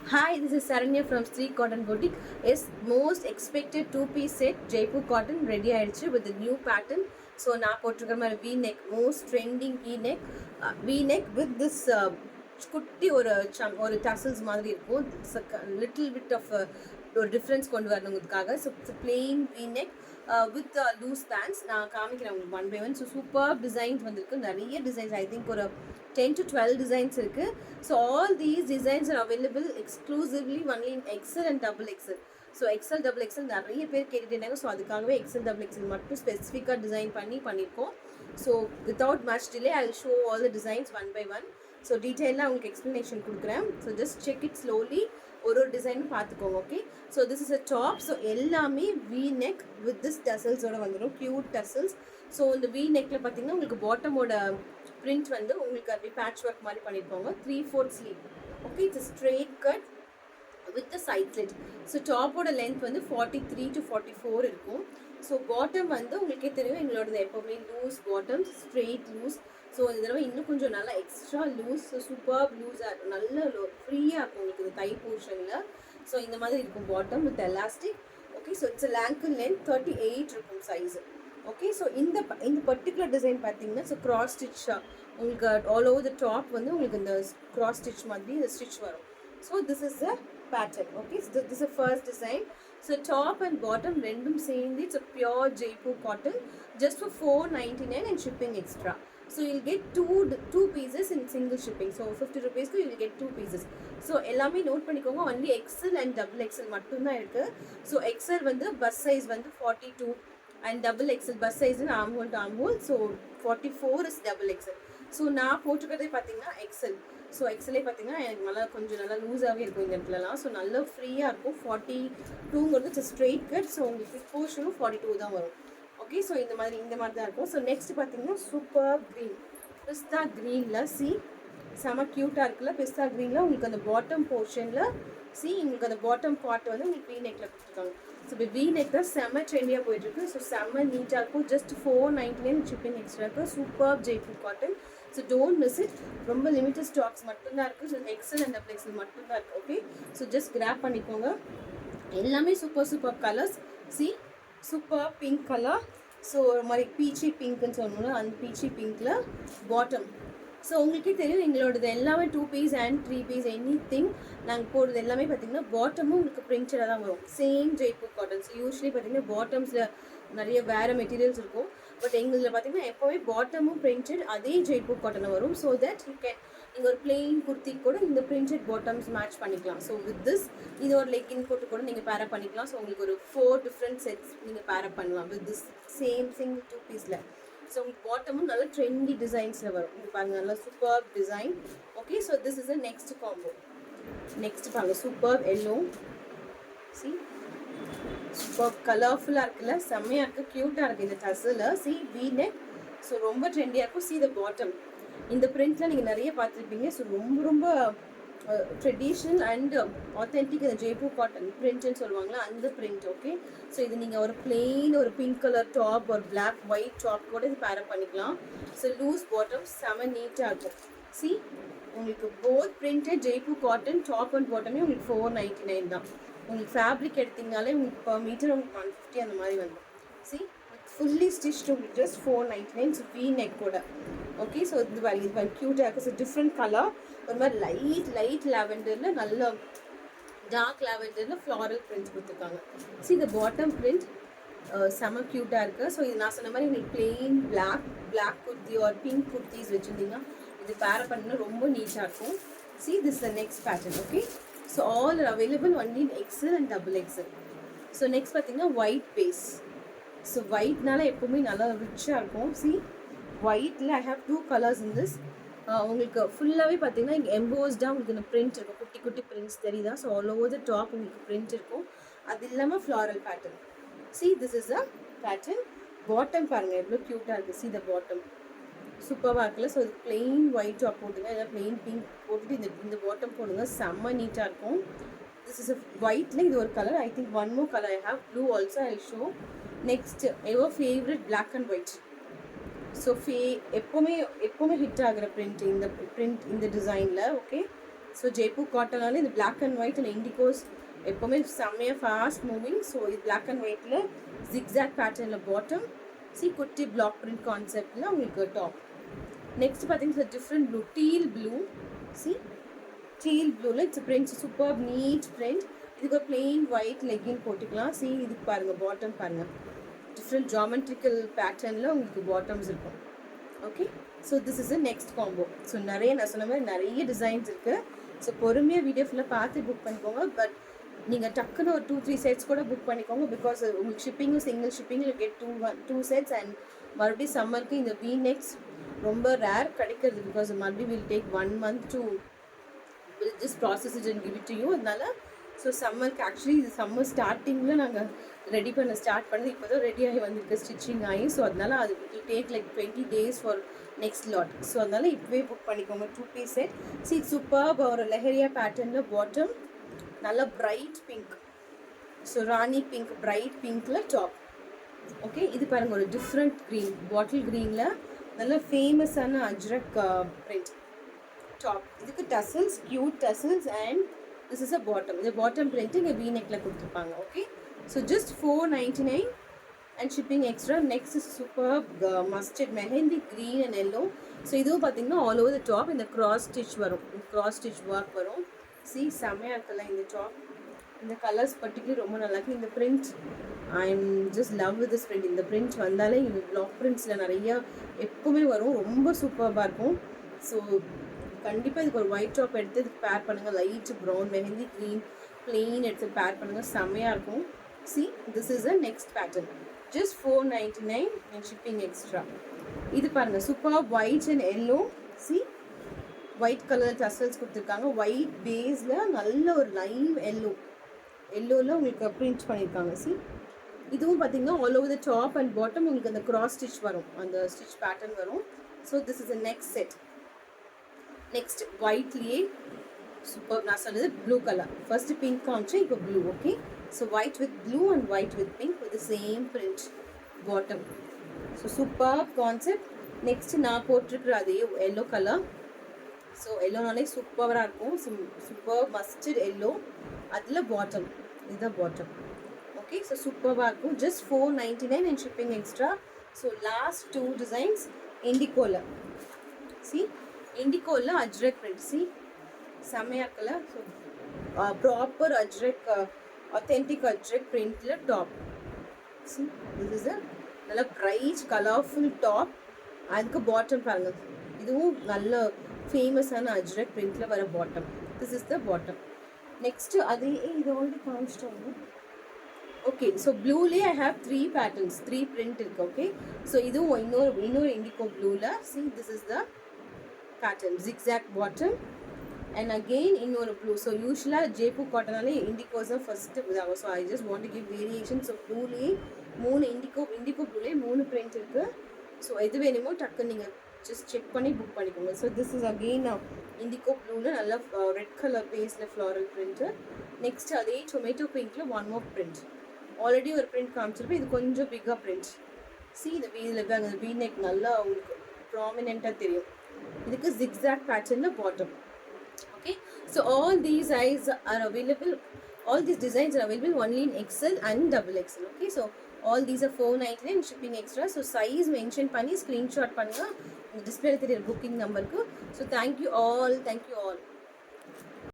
Hi, this is Saranya from Street Cotton Boutique. Is most expected two-piece set Jaipur cotton ready ஆயிடுச்சு with the new pattern. So நான் போட்டிருக்கிற மாதிரி V-neck, most trending V-neck, V-neck with this குட்டி ஒரு tassels மாதிரி இருக்கும். It's a little bit of ஒரு difference கொண்டு வரணுங்கிறதுக்காக. So it's plain V-neck with loose pants நான் காமிக்கிறேன் உங்களுக்கு one by one. So super designs வந்திருக்கு, நிறைய டிசைன்ஸ், ஐ திங்க் ஒரு 10 to 12 designs இருக்குது. So all these designs are available exclusively only in XL and double XL. So XL double XL நிறைய பேர் கேட்டுட்டு இருந்தாங்க. ஸோ அதுக்காகவே எக்ஸல் டபுள் எக்ஸல் மட்டும் ஸ்பெசிஃபிக்காக டிசைன் பண்ணியிருக்கோம். So without much delay I will show all the designs one by one. So டீட்டெயிலாக உங்களுக்கு எக்ஸ்ப்ளனேஷன் கொடுக்குறேன். So just check it slowly, ஒரு டிசைனும் பார்த்துக்கோங்க. Okay, so this is a top. So எல்லாமே வி நெக் வித் திஸ் டசல்ஸோட வந்துடும், cute tassels. So இந்த வி நெக்கில் பார்த்தீங்கன்னா உங்களுக்கு பாட்டமோட பிரிண்ட் வந்து உங்களுக்கு அப்படி பேட்ச் ஒர்க் மாதிரி பண்ணியிருப்பாங்க. 3/4 sleeve. Okay, it's straight cut with the side slit. So டாப்போட லென்த் வந்து 43 to 44 இருக்கும். ஸோ பாட்டம் வந்து உங்களுக்கே தெரியும் எங்களோடது எப்போவுமே loose bottom, straight loose. So இந்த தடவை இன்னும் கொஞ்சம் நல்லா எக்ஸ்ட்ரா லூஸ், சூப்பர் லூஸாக இருக்கும், நல்ல ஃப்ரீயாக இருக்கும் உங்களுக்கு இந்த தை போர்ஷனில். ஸோ இந்த மாதிரி இருக்கும் bottom with elastic. Okay, so it's ankle length 38 இருக்கும் சைஸு. ஓகே, ஸோ இந்த பர்டிகுலர் டிசைன் பார்த்தீங்கன்னா ஸோ கிராஸ் ஸ்டிச்சாக உங்களுக்கு ஆல் ஓவர் த டாப் வந்து உங்களுக்கு இந்த கிராஸ் ஸ்டிச் மாதிரி இந்த ஸ்டிச் வரும். So this is the pattern. Okay, so this is the first design. So top and bottom rendum சேர்ந்து it's a pure Jaipur cotton just for 499 and shipping extra. So you'll get two pieces in single shipping. So 50 rupees you will get two pieces. So எல்லாமே note பண்ணிக்கோங்க, only XL and double XL மட்டும்தான் இருக்கு. So XL வந்து bus size வந்து 42 and double XL bus size arm hole to arm hole. So 44 is double XL. So நான் போட்டுக்கிறதே பார்த்தீங்கன்னா XL. So எக்ஸலே பார்த்தீங்கன்னா எனக்கு நல்லா கொஞ்சம் நல்லா லூஸாகவே இருக்கும் இந்த இடத்துலலாம். ஸோ நல்லா ஃப்ரீயாக இருக்கும். 42ங்கிறது இட்ஸ் ஸ்ட்ரெயிட் கட். ஸோ உங்களுக்கு போர்ஷனும் 42 தான் வரும். ஓகே, ஸோ இந்த மாதிரி தான் இருக்கும். ஸோ நெக்ஸ்ட் பார்த்தீங்கன்னா சூப்பர் க்ரீன், பிஸ்தா க்ரீனில் செம க்யூட்டாக இருக்குல்ல. பிஸ்தா க்ரீனில் உங்களுக்கு அந்த பாட்டம் போர்ஷனில் உங்களுக்கு அந்த பாட்டம் பார்ட் வந்து உங்களுக்கு வி நெக்கில் கொடுத்துருக்காங்க. ஸோ இப்போ வி நெக் தான் செம்ம ட்ரெண்டியாக போயிட்டுருக்கு. ஸோ செம்ம நீட்டாக இருக்கும். ஜஸ்ட் 499 ஷிப்பிங் எக்ஸ்ட்ரா இருக்குது. Super Jaipur cotton. So don't miss it. ரொம்ப லிமிட்டட் ஸ்டாக்ஸ் மட்டும்தான் இருக்குது. So XL and double XL மட்டும்தான் இருக்குது. ஓகே, ஸோ ஜஸ்ட் கிராப் பண்ணிக்கோங்க. எல்லாமே super colours. Super pink colour. So ஒரு மாதிரி பீச்சி பிங்க்னு சொல்லணும்னா அந்த பீச்சி பிங்க்கில் பாட்டம். ஸோ உங்களுக்கே தெரியும் எங்களோடது எல்லாமே 2 piece and 3 piece anything நாங்கள் போடுறது எல்லாமே பார்த்தீங்கன்னா பாட்டமும் உங்களுக்கு பிரிண்டடாக தான் வரும். Same Jaipur cottons. யூஸ்வலி பார்த்தீங்கன்னா பாட்டம்ஸில் நிறைய வேறு மெட்டீரியல்ஸ் இருக்கும். பட் எங்களில் பார்த்தீங்கன்னா எப்போவே பாட்டமும் பிரிண்டட் அதே ஜெய்ப்பூர் காட்டனில் வரும். ஸோ தட் யூ கேன் நீங்கள் ஒரு பிளெயின் குர்த்தி கூட இந்த பிரிண்டட் பாட்டம்ஸ் மேட்ச் பண்ணிக்கலாம். ஸோ வித் திஸ் இது ஒரு லெக்கின் போட்டு கூட நீங்கள் பேரப் பண்ணிக்கலாம். ஸோ உங்களுக்கு ஒரு 4 டிஃப்ரெண்ட் செட்ஸ் நீங்கள் பேரப் பண்ணலாம் வித் திஸ் சேம் சிங்கிள் 2 பீஸில். ஸோ உங்களுக்கு பாட்டமும் நல்ல ட்ரெண்டி டிசைன்ஸில் வரும். இங்கே பாருங்கள், நல்லா super design. Okay, so this is a next combo. Next பாருங்கள், சூப்பர் எல்லோ. சூப்பர் கலர்ஃபுல்லாக இருக்குல்ல, செம்மையாக இருக்குது, க்யூட்டாக இருக்குது இந்த டஸில். We neck. ஸோ ரொம்ப ட்ரெண்டியாக இருக்கும். த பாட்டம் இந்த பிரிண்ட்டில் நீங்கள் நிறைய பார்த்துருப்பீங்க. ஸோ ரொம்ப ட்ரெடிஷ்னல் அண்ட் ஆத்தென்டிக் இந்த ஜெய்ப்பூர் காட்டன் பிரிண்ட்னு சொல்லுவாங்களா அந்த பிரிண்ட். ஓகே, ஸோ இது நீங்கள் ஒரு பிளெயின் ஒரு பிங்க் கலர் டாப் ஒரு பிளாக் ஒயிட் டாப் கூட இது பேரப் பண்ணிக்கலாம். ஸோ லூஸ் பாட்டம் செம நீட்டாக இருக்கும். உங்களுக்கு both printed Jaipur cotton top and பாட்டமே உங்களுக்கு 499 தான். உங்களுக்கு ஃபேப்ரிக் எடுத்திங்கனாலே உங்களுக்கு பர் மீட்டர் உங்களுக்கு 150 அந்த மாதிரி வந்துடும். ஃபுல்லி ஸ்டிச் உங்களுக்கு ஜஸ்ட் 499. ஸோ வி நெக் கூட. ஓகே, ஸோ இது பாருங்க க்யூட்டாக இருக்குது. ஸோ டிஃப்ரெண்ட் கலர் ஒரு மாதிரி லைட் லேவெண்டரில் நல்ல டார்க் லேவெண்டரில் ஃப்ளாரல் பிரிண்ட் கொடுத்துருக்காங்க. இந்த பாட்டம் பிரிண்ட் செம க்யூட்டாக இருக்குது. ஸோ இது நான் சொன்ன மாதிரி உங்களுக்கு பிளெயின் பிளாக் குர்த்தி ஒரு பிங்க் குர்த்திஸ் வச்சுருந்தீங்கன்னா இது பேர் பண்ணால் ரொம்ப நீட்டாக இருக்கும். This the next pattern. Okay, so all are available only in XL and double XL. So next பார்த்தீங்கன்னா ஒயிட் பேஸ். ஸோ ஒயிட்னால எப்போவுமே நல்லா ரிச்சாக இருக்கும். ஒயிட்டில் I have 2 colours in this. உங்களுக்கு ஃபுல்லாகவே பார்த்தீங்கன்னா இங்கே எம்போஸ்டாக உங்களுக்கு இந்த பிரிண்ட் இருக்கும், குட்டி குட்டி பிரிண்ட்ஸ் தெரியுதா. So all over the top உங்களுக்கு பிரிண்ட் இருக்கும். அது இல்லாமல் floral pattern. This is a pattern. Bottom பாருங்கள் எவ்வளோ க்யூட்டாக இருக்குது. த பாட்டம் சூப்பராக இருக்குல்ல. ஸோ இது பிளெயின் ஒயிட் டாப் போட்டுங்க, இல்லை பிளெயின் பிங்க் போட்டுட்டு இந்த பாட்டம் போடுங்க, செம்ம நீட்டாக இருக்கும். திஸ் இஸ் அ ஒயிட்டில் இது ஒரு colour. I think one more colour I have blue also I show. Next ever favourite black and white. So எப்போவுமே ஹிட் ஆகிற பிரிண்ட் இந்த டிசைனில். ஓகே, ஸோ ஜெய்ப்பூர் காட்டனால இந்த black and white and indigos எப்போவுமே செம்மையாக ஃபாஸ்ட் மூவிங். ஸோ இது black and ஒயிட்டில் ஜிக்ஸாக் பேட்டர்னில் பாட்டம், குட்டி பிளாக் பிரிண்ட் கான்செப்டில் உங்களுக்கு டாப். நெக்ஸ்ட் பார்த்தீங்கன்னா different blue, teal blue. Teal ப்ளூவில் it's print super neat print. இதுக்கு ஒரு பிளெயின் ஒயிட் லெக்கின் போட்டுக்கலாம். இதுக்கு பாருங்கள் பாட்டம் பாருங்கள், டிஃப்ரெண்ட் ஜாமெட்ரிக்கல் பேட்டர்னில் உங்களுக்கு பாட்டம்ஸ் இருக்கும். Okay, so this is a next combo. So நிறைய நான் சொன்ன மாதிரி நிறைய டிசைன்ஸ் இருக்குது. ஸோ பொறுமையாக வீடியோ ஃபுல்லாக பார்த்து புக் பண்ணிக்கோங்க. பட் நீங்கள் டக்குன்னு ஒரு 2-3 செட்ஸ் கூட புக் பண்ணிக்கோங்க. பிகாஸ் உங்களுக்கு ஷிப்பிங்கும் சிங்கிள் ஷிப்பிங்கில் கெட் 2 செட்ஸ். அண்ட் மறுபடியும் சம்மருக்கு இந்த வி நெக்ஸ் ரொம்ப ரேர் கிடைக்கிறது. பிகாஸ் மறுபடியும் will take 1 month to just process it and give it to you. அதனால ஸோ சம்மருக்கு ஆக்சுவலி இது சம்மர் ஸ்டார்டிங்கில் நாங்கள் ரெடி பண்ண ஸ்டார்ட் பண்ணது. இப்போ தான் ரெடி ஆகி வந்திருக்கு ஸ்டிச்சிங் ஆகி. ஸோ அதனால் அது will take like 20 days for next lot. So அதனால் இப்போவே புக் பண்ணிக்கோங்க 2-piece செட். சூப்பர் ஒரு லெஹரியா பேட்டர்னில் பாட்டம், நல்ல பிரைட் பிங்க். ஸோ ராணி பிங்க் பிரைட் பிங்க்கில் டாப். ஓகே, இது பாருங்கள் ஒரு டிஃப்ரெண்ட் க்ரீன், பாட்டில் க்ரீனில் நல்ல ஃபேமஸான அஜ்ரக் பிரிண்ட் டாப். இதுக்கு tassels, cute tassels. And this is a bottom. இந்த பாட்டம் பிரிண்ட்டு இங்கே வீ நெக்கில் கொடுத்துருப்பாங்க. Okay, so just 499 and shipping extra. Next is super mustard mehndi green and yellow. So இதுவும் பார்த்தீங்கன்னா ஆல் ஓவர் த டாப் இந்த கிராஸ் ஸ்டிச் வரும், கிராஸ் ஸ்டிச் ஒர்க் வரும். செம்மையாக இருக்குல்ல இந்த டாப். இந்த கலர்ஸ் பர்டிகுலர் ரொம்ப நல்லா இருக்குது. இந்த print I am just love with this print. இந்த பிரிண்ட் வந்தாலே இந்த பிளாக் பிரிண்ட்ஸில் நிறையா எப்போவுமே வரும், ரொம்ப சூப்பராக இருக்கும். ஸோ கண்டிப்பாக இதுக்கு ஒரு ஒயிட் டாப் எடுத்து இதுக்கு பேர் பண்ணுங்கள். Light brown mehndi green plain எடுத்து பேர் பண்ணுங்கள், செம்மையாக இருக்கும். This is a next pattern. Just 499 and shipping extra. இது பாருங்கள் super white and yellow. White colour tassels கொடுத்துருக்காங்க. ஒயிட் பேஸில் நல்ல ஒரு லைவ் எல்லோவில் உங்களுக்கு பிரிண்ட் பண்ணியிருக்காங்க. இதுவும் பார்த்தீங்கன்னா all over the top and bottom உங்களுக்கு அந்த கிராஸ் ஸ்டிச் வரும், அந்த ஸ்டிச் பேட்டர்ன் வரும். So this is a next set. Next ஒயிட்லேயே சூப்பர், நான் சொன்னது ப்ளூ கலர். ஃபர்ஸ்ட் பிங்க் காமிச்சு இப்போ blue. Okay, so white with blue and white with pink with same print bottom. So super concept. Next நான் போட்டிருக்கிற அதே yellow colour. So எல்லோனாலே சூப்பராக இருக்கும். சூப்பர் மஸ்டர்ட் எல்லோ, அதில் பாட்டம், இதுதான் பாட்டம். ஓகே, ஸோ சூப்பராக இருக்கும். Just 499 and shipping extra. So last 2 designs இண்டிகோவில். இண்டிகோவில் அஜ்ரக் பிரிண்ட். செம்மையாக இருக்குல்ல. So proper Ajrak, authentic Ajrak பிரிண்டில் டாப். திஸ் இஸ் அ நல்ல பிரைட் கலர்ஃபுல் டாப். அதுக்கு பாட்டம் பாருங்கள், இதுவும் நல்ல ஃபேமஸான அஜ்ரக் பிரிண்டில் வர bottom. This is the bottom. Next அதே இது ஆல்ரெடி காமிச்சிட்டோங்க. ஓகே, ஸோ ப்ளூலேயே ஐ ஹேவ் 3 பேட்டர்ன்ஸ், 3 பிரிண்ட் இருக்குது. ஓகே, ஸோ இதுவும் இன்னொரு இண்டிகோ ப்ளூவில். This is the pattern, zigzag bottom and again இன்னொரு ப்ளூ. ஸோ யூஸ்வலாக ஜெய்ப்பூர் காட்டனாலே இண்டிகோஸ் தான் ஃபஸ்ட்டு இதாகும். So I just want to give variation. So ப்ளூலேயே 3 இண்டிகோ ப்ளூலேயே 3 பிரிண்ட் இருக்குது. ஸோ எது வேணுமோ டக்குன்னு நீங்கள் ஜஸ்ட் செக் பண்ணி புக் பண்ணிக்கோங்க. So this is again indigo ப்ளூவில் நல்லா ரெட் கலர் பேஸில் ஃப்ளாரல் பிரிண்ட்டு. நெக்ஸ்ட் அதே டொமேட்டோ பிங்க்கில் 1 more பிரிண்ட். ஆல்ரெடி ஒரு பிரிண்ட் காமிச்சிருப்பேன், இது கொஞ்சம் பிக்காக பிரிண்ட். இந்த இதில் அந்த வீ நெக் நல்லா உங்களுக்கு ப்ராமினெண்ட்டாக தெரியும். இதுக்கு ஜிக்ஸாக் பேட்டர்னில் bottom. Okay, so all these eyes are available, all these designs are available only in XL and XXL. Okay, so all these are 499 shipping extra. So size mention பண்ணி screenshot பண்ணுங்க, display தெரியுற booking number க்கு. So thank you all.